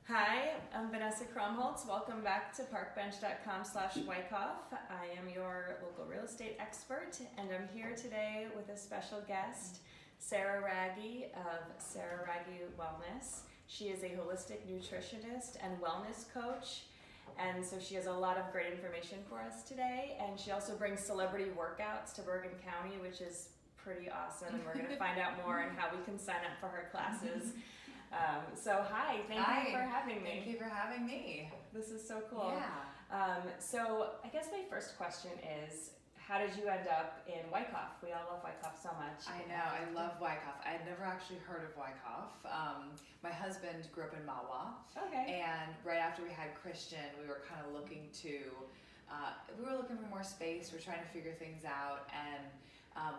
Hi, I'm Vanessa Kromholtz. Welcome back to parkbench.com/Wyckoff. I am your local real estate expert, and I'm here today with a special guest, Sarah Raggi of Sarah Raggi Wellness. She is a holistic nutritionist and wellness coach, and so she has a lot of great information for us today. And she also brings celebrity workouts to Bergen County, which is pretty awesome, and we're going to find out more on how we can sign up for her classes. So hi, thank you for having me. Thank you for having me. This is so cool. Yeah. So I guess my first question is, how did you end up in Wyckoff? We all love Wyckoff so much. I know, I love Wyckoff. I had never actually heard of Wyckoff. My husband grew up in Mahwah. Okay. And right after we had Christian, we were kind of looking for more space. We're trying to figure things out. And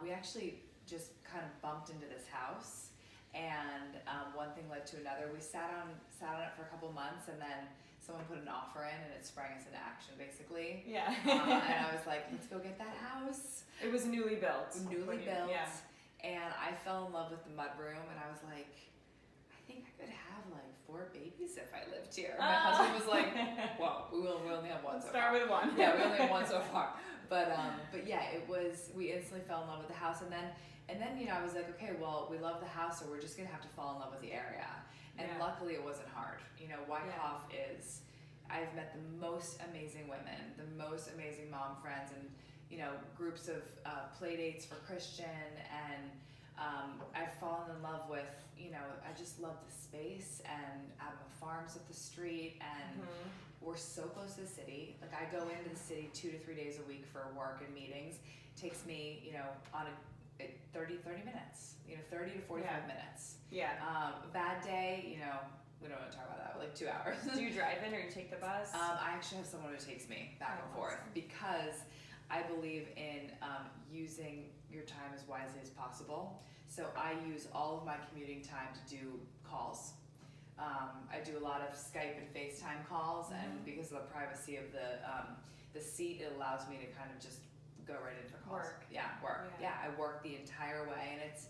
we actually just kind of bumped into this house. And one thing led to another. We sat on it for a couple months, and then someone put an offer in, and it sprang us into action, basically. Yeah. And I was like, let's go get that house. It was newly built. Yeah. And I fell in love with the mudroom, and I was like, I think I could have like 4 babies if I lived here. My husband was like, well, we only have one so far. Start with one. Yeah, we only have one so far. But yeah, we instantly fell in love with the house, and then I was like, okay, well, we love the house, so we're just gonna have to fall in love with the area. And luckily, it wasn't hard. Wyckoff is. I've met the most amazing women, the most amazing mom friends, and groups of play dates for Christian, and I've fallen in love with. I just love the space, and Adama Farms up the street, and we're so close to the city. Like, I go into the city 2 to 3 days a week for work and meetings. It takes me, on a 30 minutes, 30 to 45 minutes. Yeah. A bad day, we don't want to talk about that, but like 2 hours. Do you drive in or you take the bus? I actually have someone who takes me back and forth because I believe in using your time as wisely as possible. So I use all of my commuting time to do calls. I do a lot of Skype and FaceTime calls, and because of the privacy of the seat, it allows me to kind of just go right in for calls. Work. Yeah, I work the entire way, and it's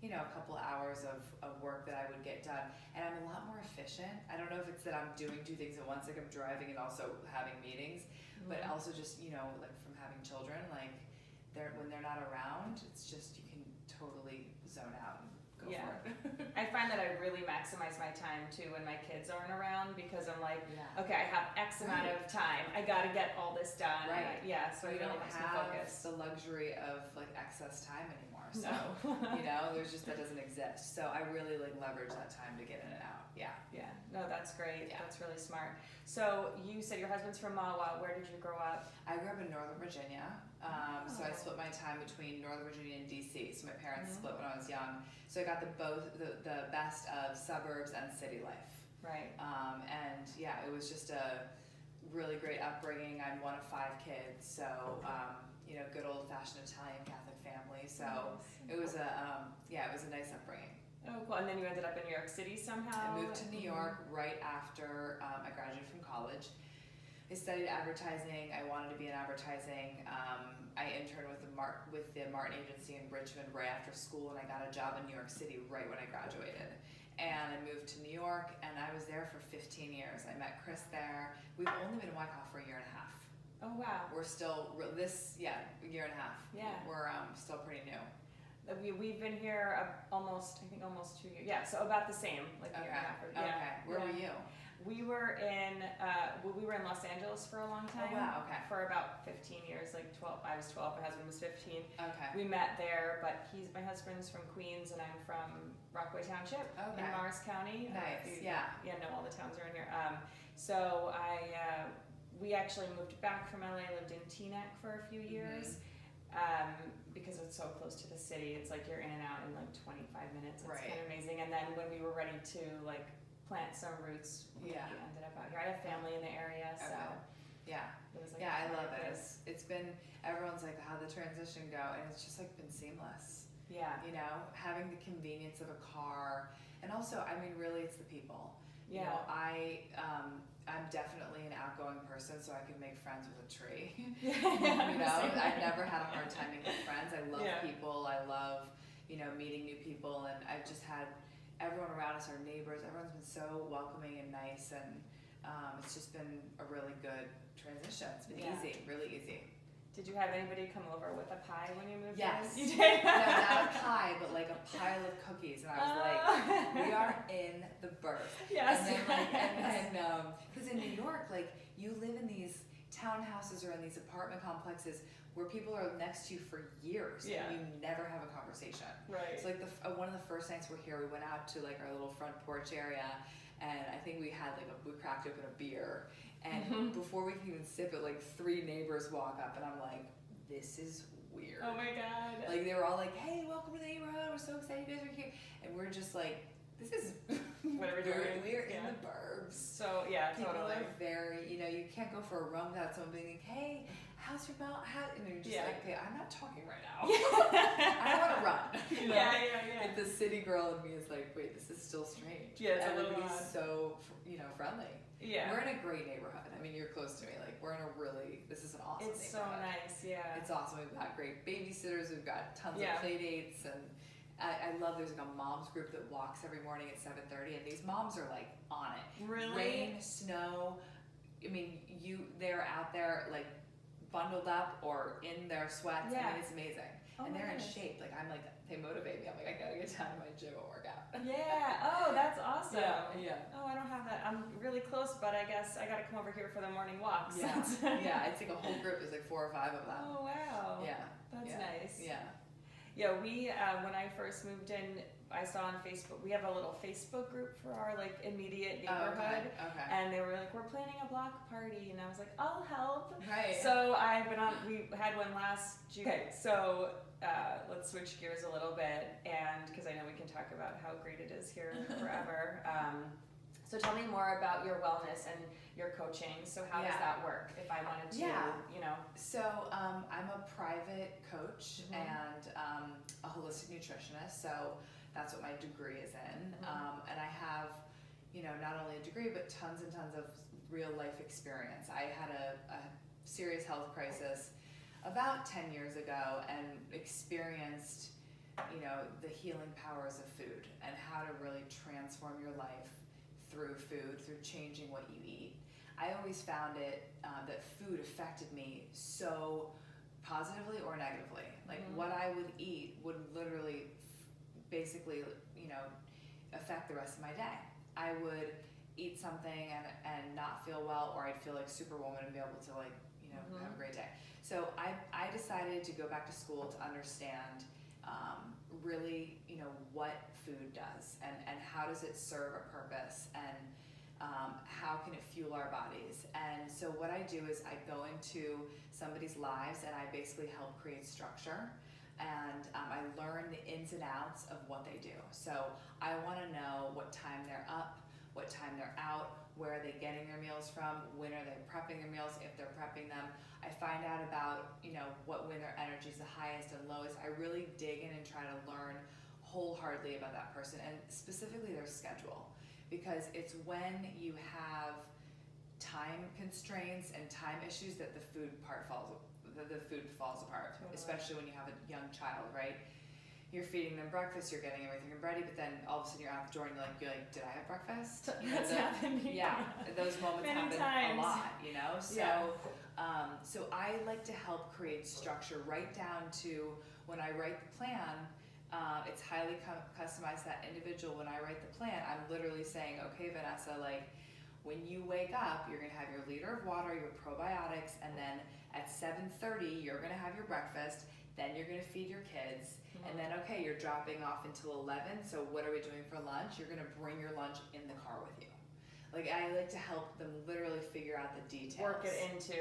a couple hours of work that I would get done, and I'm a lot more efficient. I don't know if it's that I'm doing 2 things at once, like I'm driving and also having meetings, but also just like from having children, like when they're not around, it's just you can totally zone out and go for it. I find that I really maximize my time too when my kids aren't around, because I'm like, okay, I have X amount of time. I got to get all this done. Right. So it really helps me focus. The luxury of like excess time anymore. So there's just that doesn't exist. So I really like leverage that time to get in and out. Yeah. No, that's great. Yeah. That's really smart. So you said your husband's from Mahwah. Where did you grow up? I grew up in Northern Virginia. So I split my time between Northern Virginia and DC. So my parents split when I was young. So I got the best of suburbs and city life. Right. And yeah, it was just a really great upbringing. I'm one of 5 kids, so good old-fashioned Italian Catholic family. So it was it was a nice upbringing. Oh, cool. And then you ended up in New York City somehow? I moved to New York right after I graduated from college. I studied advertising. I wanted to be in advertising. I interned with the Martin Agency in Richmond right after school, and I got a job in New York City right when I graduated. And I moved to New York, and I was there for 15 years. I met Chris there. We've only been in Wyckoff for a year and a half. Oh, wow. We're still, a year and a half. Yeah. We're still pretty new. We've been here almost 2 years. Yeah, so about the same, like a year and a half. Okay. Where were you? We were in Los Angeles for a long time. Oh, wow. Okay. For about 15 years, like 12. I was 12. My husband was 15. Okay. We met there, but my husband's from Queens and I'm from Rockaway Township in Morris County. Nice. No, all the towns are in here. So we actually moved back from LA. Lived in Teaneck for a few years. Because it's so close to the city. It's like you're in and out in like 25 minutes. It's kind of amazing. And then when we were ready to like plant some roots, we ended up out here. I have family in the area, so it was like I love it. It's been, everyone's like, how'd the transition go? And it's just like been seamless. Yeah. Having the convenience of a car, and also, I mean, really, it's the people. Yeah. I'm definitely an outgoing person, so I can make friends with a tree. I've never had a hard time making friends. I love people. I love, meeting new people, and I've just had everyone around us, our neighbors, everyone's been so welcoming and nice, and it's just been a really good transition. It's been easy, really easy. Did you have anybody come over with a pie when you moved Yes. in? You did? No, not a pie, but like a pile of cookies, and I was like, we are in the burg. Yes. And then, because in New York, like, you live in these townhouses or in these apartment complexes where people are next to you for years, Yeah. and you never have a conversation. Right. So like one of the first nights we're here, we went out to like our little front porch area, and I think we had like we cracked open a beer, and before we can even sip it, like 3 neighbors walk up, and I'm like, this is weird. Oh my god. Like they were all like, hey, welcome to the neighborhood, we're so excited you guys are here, and we're just like, this is What are we doing? We're in the burbs. So yeah, People totally. are very, you can't go for a run without someone being like, hey, how's your mouth? And you're just like, okay, I'm not talking right now. I want to run. Yeah. Like the city girl in me is like, wait, this is still strange. Yeah, it's a little everybody's odd. so, friendly. Yeah. We're in a great neighborhood. I mean, you're close to me. Like, this is an awesome It's so neighborhood. nice, yeah. It's awesome. We've got great babysitters. We've got tons Yeah. of play dates, and I love. There's like a moms group that walks every morning at 7:30, and these moms are like on it. Really? Rain, snow. I mean, they're out there like bundled up or in their sweats. Yeah. I mean, it's amazing, Oh and my they're in goodness. shape. Like I'm like they motivate me. I'm like I gotta get down to my gym and work out. Yeah. Oh, that's awesome. Yeah. Oh, I don't have that. I'm really close, but I guess I gotta come over here for the morning walks. Yeah. Yeah. It's like a whole group. There's like 4 or 5 of them. Oh wow. Yeah. That's Yeah. nice. Yeah. Yeah, we when I first moved in, I saw on Facebook, we have a little Facebook group for our like immediate Oh, neighborhood. okay. And they were like, we're planning a block party, and I was like, I'll help. Right. So I've been on. We had one last June. Okay, so let's switch gears a little bit, and because I know we can talk about how great it is here forever. So tell me more about your wellness and your coaching. So how does that work? If I wanted to, So I'm a private coach and a holistic nutritionist. So that's what my degree is in. And I have, not only a degree, but tons and tons of real life experience. I had a serious health crisis about 10 years ago and experienced, the healing powers of food and how to really transform your life through food, through changing what you eat. I always found it that food affected me so positively or negatively. Like what I would eat would literally basically, affect the rest of my day. I would eat something and not feel well, or I'd feel like Superwoman and be able to have a great day. So I decided to go back to school to understand really, what food does and how does it serve a purpose and how can it fuel our bodies. And so what I do is I go into somebody's lives and I basically help create structure, and I learn the ins and outs of what they do. So I want to know what time they're up, what time they're out, where are they getting their meals from, when are they prepping their meals, if they're prepping them. I find out about, when their energy is the highest and lowest. I really dig in and try to learn wholeheartedly about that person and specifically their schedule, because it's when you have time constraints and time issues that the food falls apart. Totally. Especially when you have a young child, right? You're feeding them breakfast, you're getting everything ready, but then all of a sudden you're out the door and you're like, did I have breakfast? That's happened. Yeah, those moments Many happen times. a lot, So, Yeah. so I like to help create structure right down to when I write the plan. It's highly customized to that individual. When I write the plan, I'm literally saying, okay, Vanessa, like when you wake up, you're gonna have your liter of water, your probiotics, and then at 7:30, you're gonna have your breakfast. Then you're gonna feed your kids, and then okay, you're dropping off until 11. So what are we doing for lunch? You're gonna bring your lunch in the car with you. Like I like to help them literally figure out the details. Work it into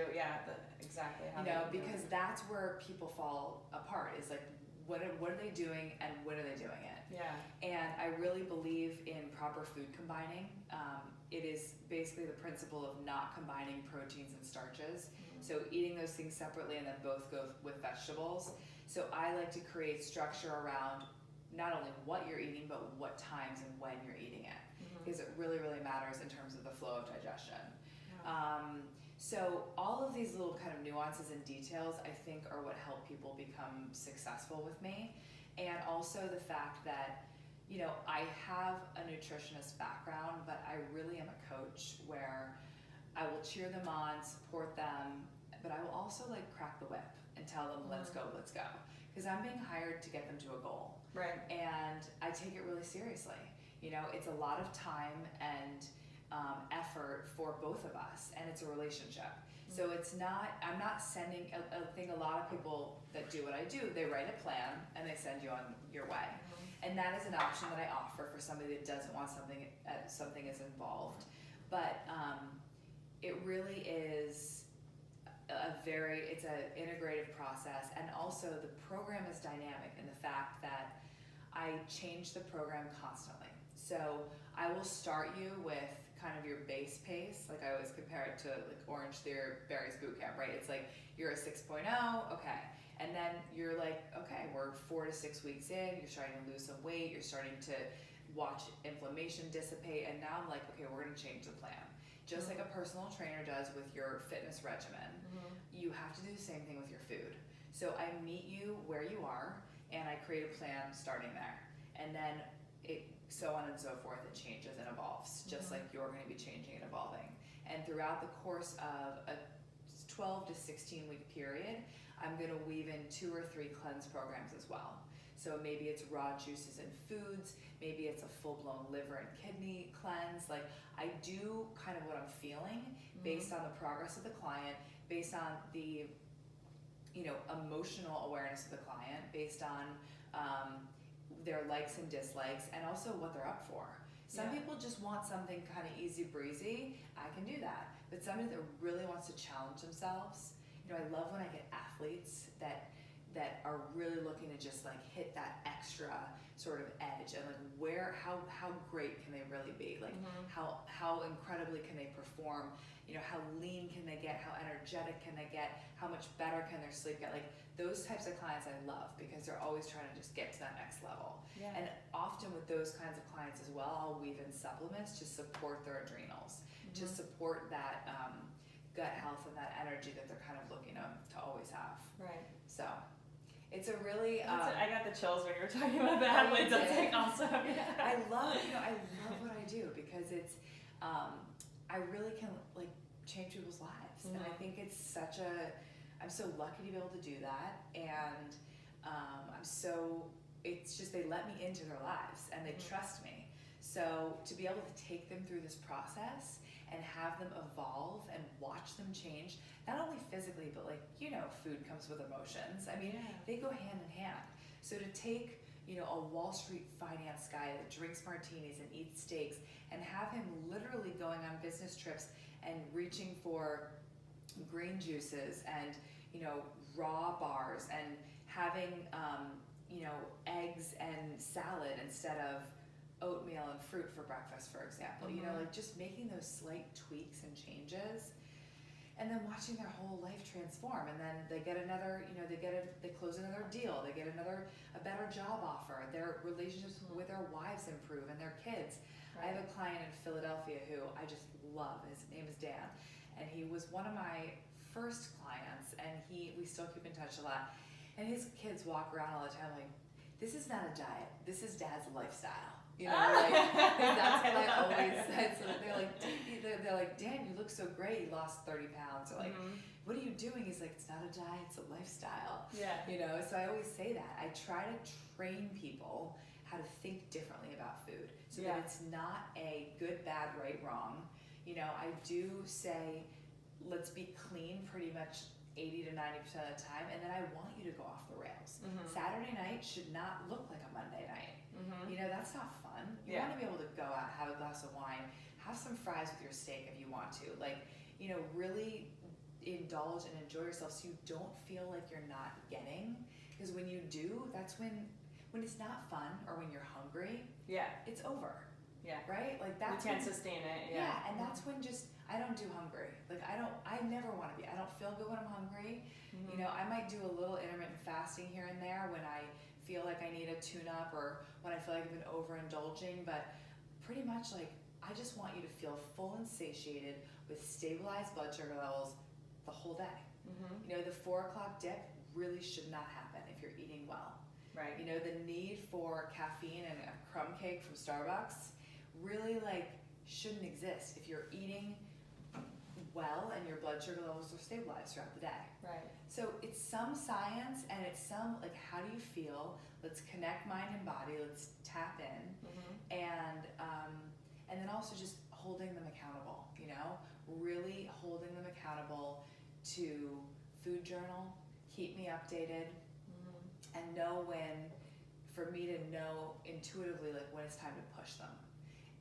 exactly how because that's where people fall apart. Is like what are they doing and when are they doing it? Yeah. And I really believe in proper food combining. It is basically the principle of not combining proteins and starches. So eating those things separately and then both go with vegetables. So I like to create structure around not only what you're eating, but what times and when you're eating it. Because it really, really matters in terms of the flow of digestion. Yeah. So all of these little kind of nuances and details I think are what help people become successful with me. And also the fact that, you know, I have a nutritionist background, but I really am a coach where I will cheer them on, support them, but I will also like crack the whip and tell them, let's go. Because I'm being hired to get them to a goal. Right. And I take it really seriously. You know, it's a lot of time and effort for both of us, and it's a relationship. So it's not, I'm not sending, I think a lot of people that do what I do, they write a plan and they send you on your way. And that is an option that I offer for somebody that doesn't want something is involved. But it really is it's an integrative process, and also the program is dynamic in the fact that I change the program constantly. So I will start you with kind of your base pace, like I always compare it to like Orange Theory's boot camp, right? It's like you're a 6.0, okay. And then you're like, okay, we're 4 to 6 weeks in, you're starting to lose some weight, you're starting to watch inflammation dissipate, and now I'm like, okay, we're gonna change the plan. Just like a personal trainer does with your fitness regimen, you have to do the same thing with your food. So I meet you where you are, and I create a plan starting there. And then it, so on and so forth, it changes and evolves, just like you're gonna be changing and evolving. And throughout the course of a 12 to 16 week period, I'm gonna weave in 2 or 3 cleanse programs as well. So maybe it's raw juices and foods, maybe it's a full-blown liver and kidney cleanse. Like I do kind of what I'm feeling based on the progress of the client, based on the, you know, emotional awareness of the client, based on their likes and dislikes, and also what they're up for. Some people just want something kind of easy breezy. I can do that. But somebody that really wants to challenge themselves, you know, I love when I get athletes that are really looking to just like hit that extra sort of edge, and like how great can they really be? Like how incredibly can they perform? You know, how lean can they get? How energetic can they get? How much better can their sleep get? Like those types of clients I love, because they're always trying to just get to that next level. Yeah. And often with those kinds of clients as well, I'll weave in supplements to support their adrenals, to support that gut health and that energy that they're kind of looking to always have. Right. So it's a really I got the chills when you were talking about the athletes. That's like awesome. I love what I do, because it's I really can like change people's lives, and I think it's I'm so lucky to be able to do that, and it's just they let me into their lives and they trust me. So to be able to take them through this process and have them evolve and watch them change, not only physically, but like, you know, food comes with emotions. I mean, they go hand in hand. So to take, you know, a Wall Street finance guy that drinks martinis and eats steaks, and have him literally going on business trips and reaching for green juices and, you know, raw bars, and having, you know, eggs and salad instead of oatmeal and fruit for breakfast, for example. You know, like just making those slight tweaks and changes, and then watching their whole life transform. And then they get another, you know, they close another deal, they get a better job offer, their relationships with their wives improve, and their kids. I have a client in Philadelphia who I just love. His name is Dan, and he was one of my first clients, and we still keep in touch a lot. And his kids walk around all the time like, this is not a diet, this is Dad's lifestyle. You know, like that's what I always said. So they're like, Dan, you look so great. You lost 30 pounds. Or like, what are you doing? He's like, it's not a diet, it's a lifestyle. Yeah. You know, so I always say that. I try to train people how to think differently about food, so that it's not a good, bad, right, wrong. You know, I do say, let's be clean pretty much 80 to 90% of the time, and then I want you to go off the rails. Saturday night should not look like a Monday night. You know, that's not fun. You want to be able to go out, have a glass of wine, have some fries with your steak if you want to. Like, you know, really indulge and enjoy yourself, so you don't feel like you're not getting. Because when you do, that's when it's not fun, or when you're hungry, it's over. Yeah. Right? Like that's you can't sustain it. Yeah, and that's when I don't do hungry. Like I never want to be. I don't feel good when I'm hungry. You know, I might do a little intermittent fasting here and there when I feel like I need a tune-up, or when I feel like I've been overindulging, but pretty much like I just want you to feel full and satiated with stabilized blood sugar levels the whole day. You know, the 4 o'clock dip really should not happen if you're eating well. Right. You know, the need for caffeine and a crumb cake from Starbucks really like shouldn't exist if you're eating well and your blood sugar levels are stabilized throughout the day. Right. So it's some science and it's some like, how do you feel? Let's connect mind and body. Let's tap in, and then also just holding them accountable. You know, really holding them accountable to food journal, keep me updated, and know when, for me to know intuitively like when it's time to push them.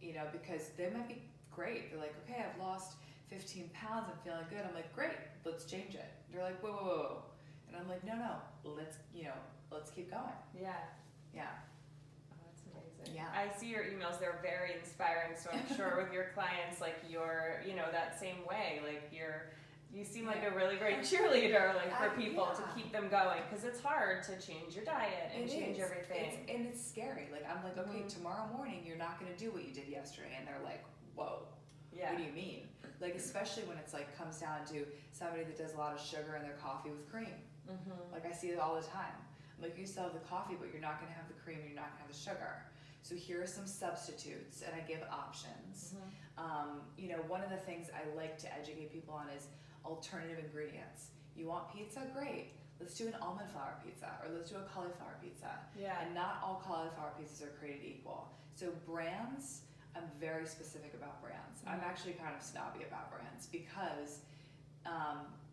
You know, because they might be great. They're like, okay, I've lost 15 pounds, I'm feeling good. I'm like, great, let's change it. They're like, whoa, whoa, whoa. And I'm like, no, let's keep going. Yeah. Yeah. Oh, that's amazing. Yeah. I see your emails, they're very inspiring. So I'm sure with your clients, like you're, you know, that same way, like you seem like a really great cheerleader, like for people to keep them going. Cause it's hard to change your diet and change everything. And it's scary. Like, I'm like, okay, tomorrow morning, you're not going to do what you did yesterday. And they're like, whoa, what do you mean? Like, especially when it's like, comes down to somebody that does a lot of sugar in their coffee with cream. Like, I see it all the time. I'm like, you still have the coffee, but you're not going to have the cream, you're not going to have the sugar. So here are some substitutes, and I give options. You know, one of the things I like to educate people on is alternative ingredients. You want pizza? Great. Let's do an almond flour pizza, or let's do a cauliflower pizza. Yeah. And not all cauliflower pizzas are created equal. So brands, I'm very specific about brands. I'm actually kind of snobby about brands because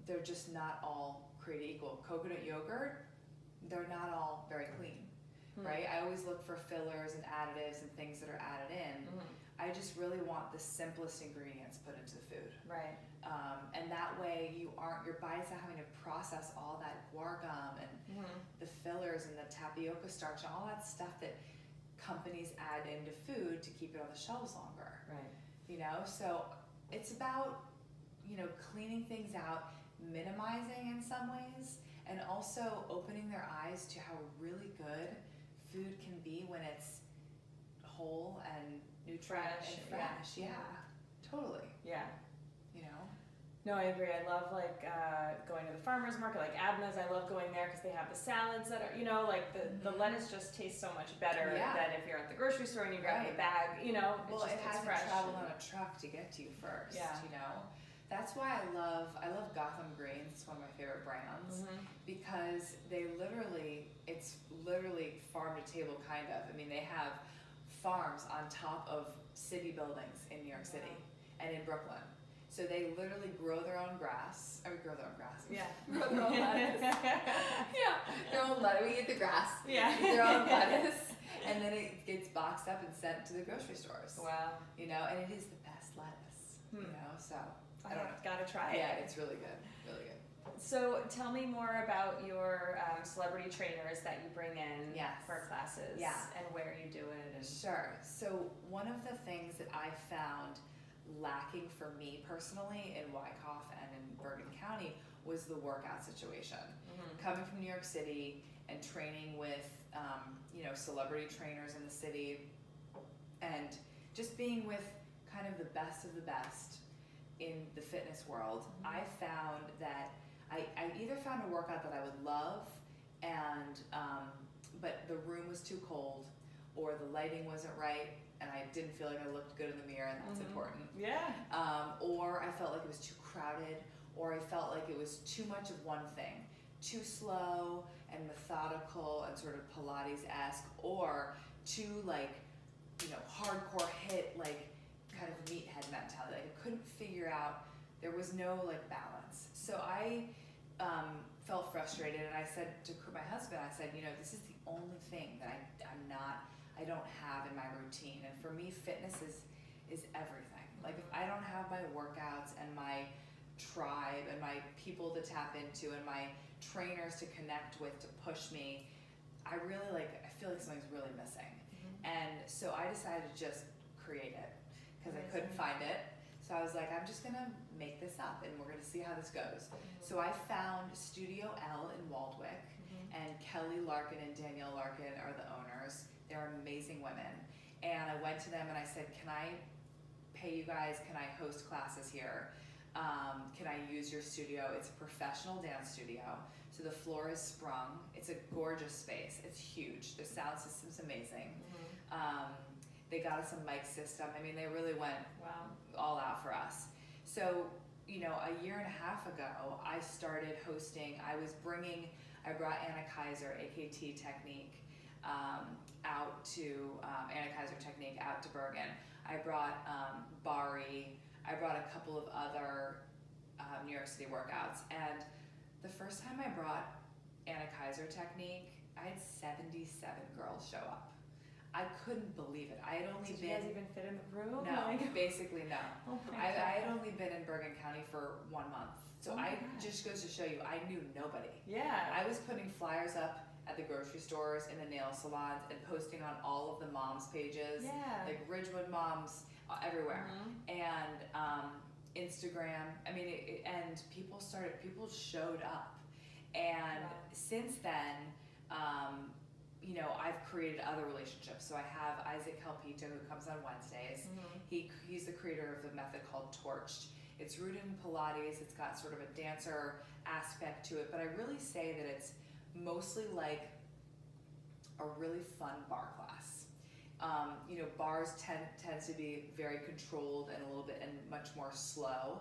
they're just not all created equal. Coconut yogurt, they're not all very clean, right? I always look for fillers and additives and things that are added in. I just really want the simplest ingredients put into the food. Right. And that way your body's not having to process all that guar gum and the fillers and the tapioca starch and all that stuff that companies add into food to keep it on the shelves longer. Right. You know, so it's about, you know, cleaning things out, minimizing in some ways, and also opening their eyes to how really good food can be when it's whole and nutrient and fresh. Yeah. Totally. Yeah. You know? No, I agree. I love like going to the farmer's market, like Abna's. I love going there because they have the salads that are, you know, like the lettuce just tastes so much better than if you're at the grocery store and you grab the bag, you know. Well, it has to travel on a truck to get to you first, you know. That's why I love Gotham Greens. It's one of my favorite brands because it's literally farm to table kind of. I mean, they have farms on top of city buildings in New York City and in Brooklyn. So they literally grow their own grass. Grow their own grass. Yeah. Grow their own lettuce. Their own lettuce. We eat the grass. Yeah. Eat their own lettuce. And then it gets boxed up and sent to the grocery stores. Wow. You know, and it is the best lettuce. You know, so I don't know. Gotta try it. Yeah, it's really good. Really good. So tell me more about your celebrity trainers that you bring in for classes and where you do it. Sure. So one of the things that I found lacking for me personally in Wyckoff and in Bergen County was the workout situation. Coming from New York City and training with you know, celebrity trainers in the city and just being with kind of the best in the fitness world, I found that I either found a workout that I would love and but the room was too cold or the lighting wasn't right and I didn't feel like I looked good in the mirror, and that's important. Yeah. Or I felt like it was too crowded, or I felt like it was too much of one thing, too slow and methodical and sort of Pilates-esque, or too like, you know, hardcore hit, like kind of meathead mentality. Like I couldn't figure out, there was no like balance. So I felt frustrated, and I said to my husband, I said, you know, this is the only thing that I don't have in my routine. And for me, fitness is everything. Like if I don't have my workouts and my tribe and my people to tap into and my trainers to connect with to push me, I feel like something's really missing. And so I decided to just create it because I couldn't find it. So I was like, I'm just gonna make this up and we're gonna see how this goes. So I found Studio L in Waldwick, and Kelly Larkin and Danielle Larkin are the owners. They're amazing women. And I went to them and I said, can I pay you guys? Can I host classes here? Can I use your studio? It's a professional dance studio. So the floor is sprung. It's a gorgeous space. It's huge. The sound system's amazing. They got us a mic system. I mean, they really went all out for us. So, you know, a year and a half ago, I started hosting. I brought Anna Kaiser, AKT Technique, out to Bergen. I brought Bari. I brought a couple of other New York City workouts. And the first time I brought Anna Kaiser Technique, I had 77 girls show up. I couldn't believe it. I had only Did you guys even fit in the room? No, basically no. Oh I had only been in Bergen County for 1 month. So just goes to show you, I knew nobody. Yeah. I was putting flyers up at the grocery stores, in the nail salons, and posting on all of the moms pages, like Ridgewood Moms, everywhere, and Instagram. I mean, and people showed up, and since then, you know, I've created other relationships. So I have Isaac Calpito, who comes on Wednesdays. He's the creator of the method called Torched. It's rooted in Pilates. It's got sort of a dancer aspect to it, but I really say that it's mostly like a really fun bar class. You know, bars tends to be very controlled and a little bit and much more slow.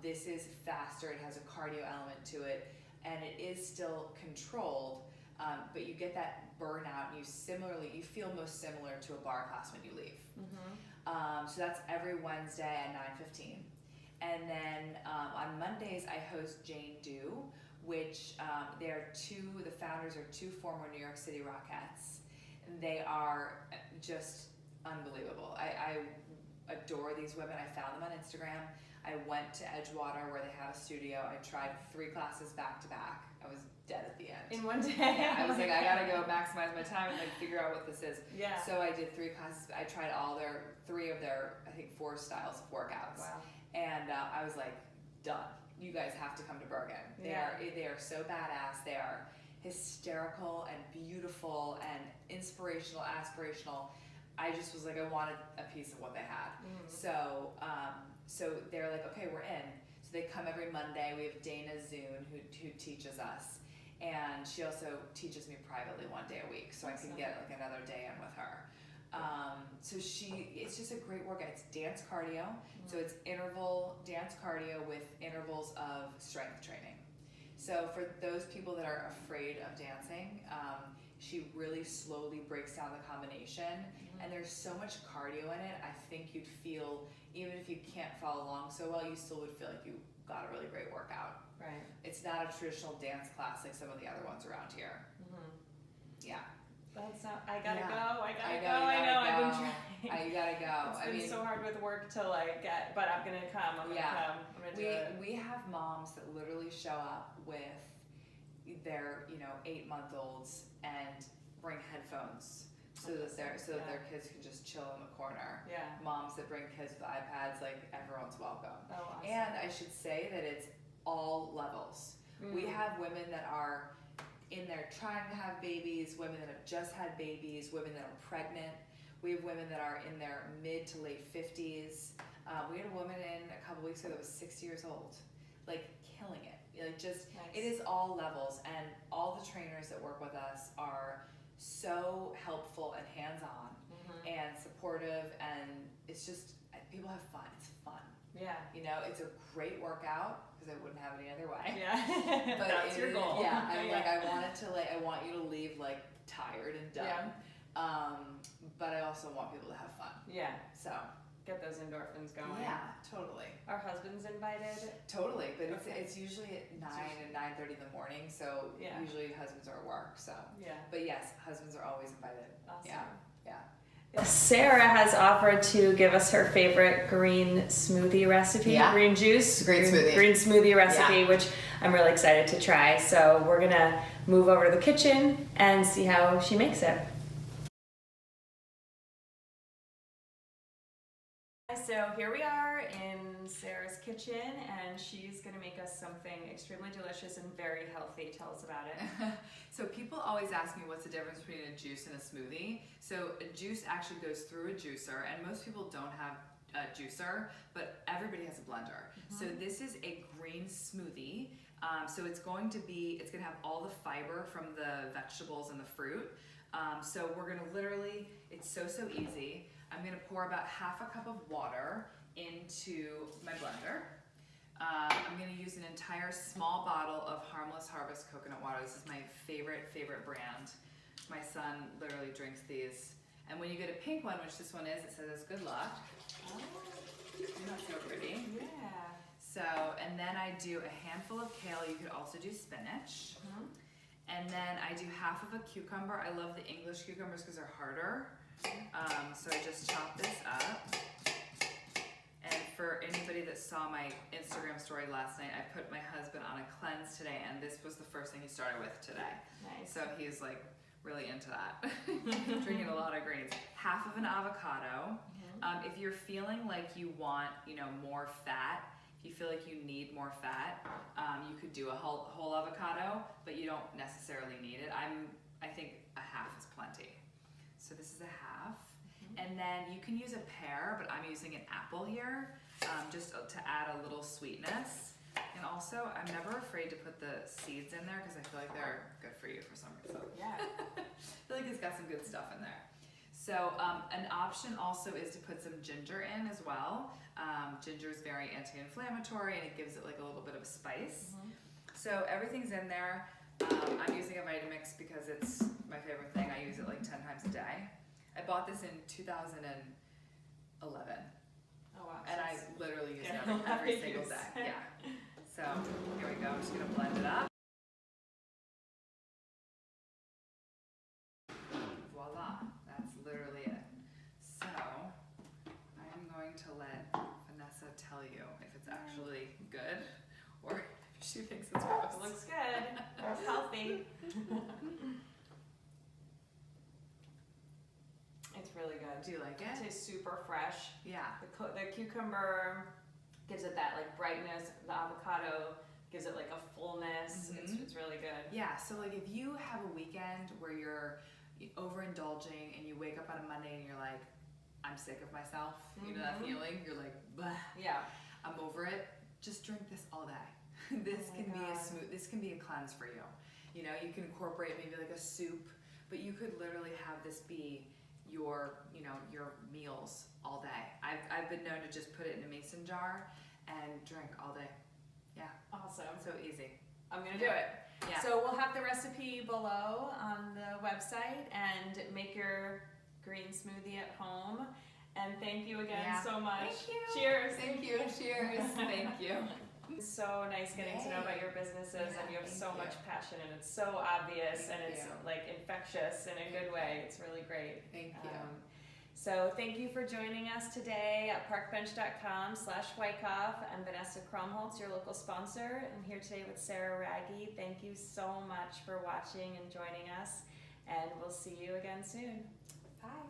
This is faster. It has a cardio element to it, and it is still controlled. But you get that burnout, and you feel most similar to a bar class when you leave. So that's every Wednesday at 9:15. And then on Mondays, I host Jane Do, which the founders are two former New York City Rockettes. And they are just unbelievable. I adore these women. I found them on Instagram. I went to Edgewater, where they have a studio. I tried 3 classes back to back. I was dead at the end. In one day? Yeah, I was like, I gotta go maximize my time and like figure out what this is. Yeah. So I did 3 classes. I tried 3 of their, I think 4 styles of workouts. Wow. And I was like, done. You guys have to come to Bergen. They are so badass. They are hysterical and beautiful and inspirational, aspirational. I just was like, I wanted a piece of what they had. So they're like, okay, we're in. So they come every Monday. We have Dana Zune who teaches us, and she also teaches me privately 1 day a week, so I can get like another day in with her. So it's just a great workout. It's dance cardio, so it's interval dance cardio with intervals of strength training. So for those people that are afraid of dancing, she really slowly breaks down the combination, and there's so much cardio in it. I think you'd feel, even if you can't follow along so well, you still would feel like you got a really great workout. Right. It's not a traditional dance class like some of the other ones around here. Yeah. I gotta go. I know. I've been trying. You gotta go. It's been so hard with work to like get, but I'm gonna come. I'm gonna do it. We have moms that literally show up with their 8-month-olds and bring headphones so that their kids can just chill in the corner. Yeah. Moms that bring kids with iPads, like everyone's welcome. Oh, awesome. And I should say that it's all levels. We have women that are in there trying to have babies, women that have just had babies, women that are pregnant. We have women that are in their mid to late 50s. We had a woman in a couple weeks ago that was 60 years old, like killing it. Like just, nice. It is all levels, and all the trainers that work with us are so helpful and hands-on and supportive, and it's just, people have fun. It's fun. Yeah. You know, it's a great workout, because I wouldn't have it any other way. Yeah. But that's your goal. Yeah, I'm like, I want you to leave like tired and done. Yeah. But I also want people to have fun. Yeah. So get those endorphins going. Yeah, totally. Our husband's invited. Totally, but it's usually at 9 and 9:30 in the morning, so usually husbands are at work. So but yes, husbands are always invited. Awesome. Yeah. Sarah has offered to give us her favorite green smoothie recipe, green juice, green smoothie recipe, which I'm really excited to try. So we're gonna move over to the kitchen and see how she makes it. So here we are in Sarah's kitchen, and she's gonna make us something extremely delicious and very healthy. Tell us about it. So people always ask me what's the difference between a juice and a smoothie. So a juice actually goes through a juicer, and most people don't have juicer, but everybody has a blender. So this is a green smoothie. So it's going to have all the fiber from the vegetables and the fruit. So we're gonna literally, it's so easy. I'm gonna pour about half a cup of water into my blender. I'm gonna use an entire small bottle of Harmless Harvest coconut water. This is my favorite brand. My son literally drinks these. And when you get a pink one, which this one is, it says good luck. Oh. Isn't that so pretty? Yeah. So, and then I do a handful of kale. You could also do spinach. And then I do half of a cucumber. I love the English cucumbers because they're harder. So I just chop this up. And for anybody that saw my Instagram story last night, I put my husband on a cleanse today, and this was the first thing he started with today. Nice. So he's like really into that. Drinking a lot of greens. Half of an avocado. If you're feeling like you want, more fat, if you feel like you need more fat, you could do a whole avocado, but you don't necessarily need it. I think a half is plenty. So this is a half. And then you can use a pear, but I'm using an apple here, just to add a little sweetness. And also, I'm never afraid to put the seeds in there because I feel like they're good for you for some reason. Yeah. I feel like it's got some good stuff in there. So an option also is to put some ginger in as well. Ginger is very anti-inflammatory and it gives it like a little bit of a spice. So everything's in there. I'm using a Vitamix because it's my favorite thing. I use it like 10 times a day. I bought this in 2011. Oh wow. And I literally use it Yeah. every single day. Yeah. So here we go. I'm just gonna blend it up. Voila. That's literally it. So I'm going to let Vanessa tell you if it's actually good or if she thinks it's gross. It looks good. It's healthy. It's really good. Do you like It it? tastes super fresh. Yeah. The cucumber gives it that like brightness. The avocado gives it like a fullness. It's really good. Yeah, so like if you have a weekend where you're overindulging and you wake up on a Monday and you're like, I'm sick of myself, you know that feeling? You're like, bah, Yeah. I'm over it. Just drink this all day. This can be this can be a cleanse for you. You can incorporate maybe like a soup, but you could literally have this be your meals all day. I've been known to just put it in a mason jar and drink all day. Yeah. Awesome. So easy. I'm gonna do it. Yeah. So we'll have the recipe below on the website and make your green smoothie at home. And thank you again so much. Thank you. Cheers. Thank you. Cheers. Thank you. It's so nice getting to know about your businesses, and you have so much passion, and it's so obvious, and it's like infectious in a good way. It's really great. Thank you. So thank you for joining us today at parkbench.com/Wyckoff. I'm Vanessa Kromholtz, your local sponsor. I'm here today with Sarah Raggi. Thank you so much for watching and joining us, and we'll see you again soon. Bye.